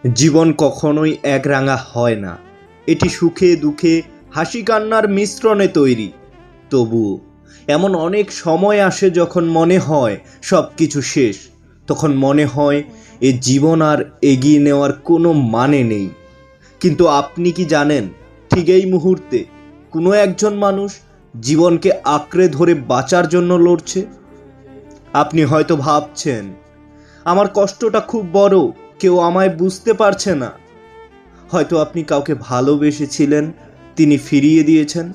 জীবন কখনোই একরাঙা হয় না। এটি সুখে দুঃখে হাসি কান্নার মিশ্রণে তৈরি। তবুও এমন অনেক সময় আসে যখন মনে হয় সব কিছু শেষ। তখন মনে হয় এ জীবন আর এগিয়ে নেওয়ার কোনো মানে নেই। কিন্তু আপনি কি জানেন, ঠিক এই মুহূর্তে কোনো একজন মানুষ জীবনকে আঁকড়ে ধরে বাঁচার জন্য লড়ছে। আপনি হয়তো ভাবছেন, আমার কষ্টটা খুব বড়, কেউ আমায় বুঝতে পারছে না। হয়তো আপনি কাউকে ভালোবেসেছিলেন, তিনি ফিরিয়ে দিয়েছেন,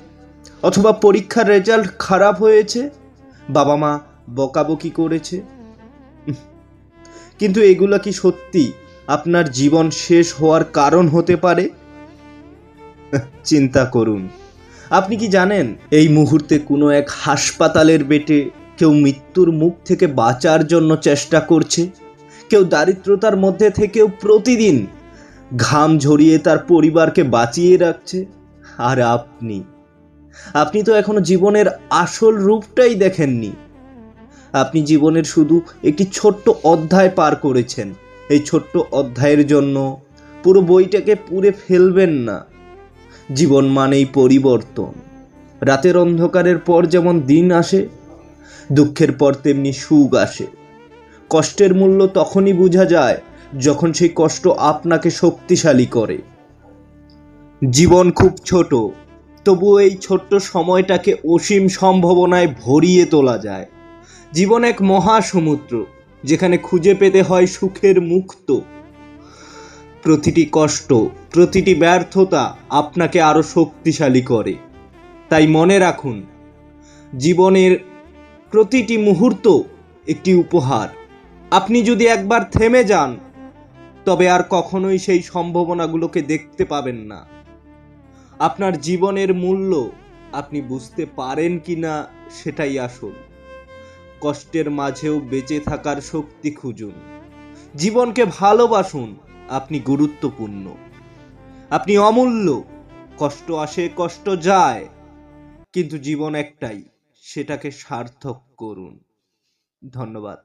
অথবা পরীক্ষার রেজাল্ট খারাপ হয়েছে, বাবা মা বকাবকি করেছে। কিন্তু এগুলো কি সত্যি আপনার জীবন শেষ হওয়ার কারণ হতে পারে? চিন্তা করুন, আপনি কি জানেন এই মুহূর্তে কোনো এক হাসপাতালের বেডে কেউ মৃত্যুর মুখ থেকে বাঁচার জন্য চেষ্টা করছে, কেউ দারিদ্রতার মধ্যে থেকেও প্রতিদিন ঘাম ঝরিয়ে তার পরিবারকে বাঁচিয়ে রাখছে। আর আপনি তো এখনো জীবনের আসল রূপটাই দেখেননি। আপনি জীবনের শুধু একটি ছোট্ট অধ্যায় পার করেছেন। এই ছোট্ট অধ্যায়ের জন্য পুরো বইটাকে পুড়ে ফেলবেন না। জীবন মানেই পরিবর্তন। রাতের অন্ধকারের পর যেমন দিন আসে, দুঃখের পর তেমনি সুখ আসে। কষ্টের মূল্য তখনই বোঝা যায় যখন সেই কষ্ট আপনাকে শক্তিশালী করে। জীবন খুব ছোট, তবুও এই ছোট্ট সময়টাকে অসীম সম্ভাবনায় ভরিয়ে তোলা যায়। জীবন এক মহাসমুদ্র, যেখানে খুঁজে পেতে হয় সুখের মুক্ত। প্রতিটি কষ্ট, প্রতিটি ব্যর্থতা আপনাকে আরো শক্তিশালী করে। তাই মনে রাখুন, জীবনের প্রতিটি মুহূর্ত একটি উপহার। আপনি যদি একবার থেমে যান, তবে আর কখনোই সেই সম্ভাবনাগুলোকে দেখতে পাবেন না। আপনার জীবনের মূল্য আপনি বুঝতে পারেন কিনা সেটাই আসল। কষ্টের মাঝেও বেঁচে থাকার শক্তি খুঁজুন। জীবনকে ভালোবাসুন। আপনি গুরুত্বপূর্ণ, আপনি অমূল্য। কষ্ট আসে, কষ্ট যায়, কিন্তু জীবন একটাই, সেটাকে সার্থক করুন। ধন্যবাদ।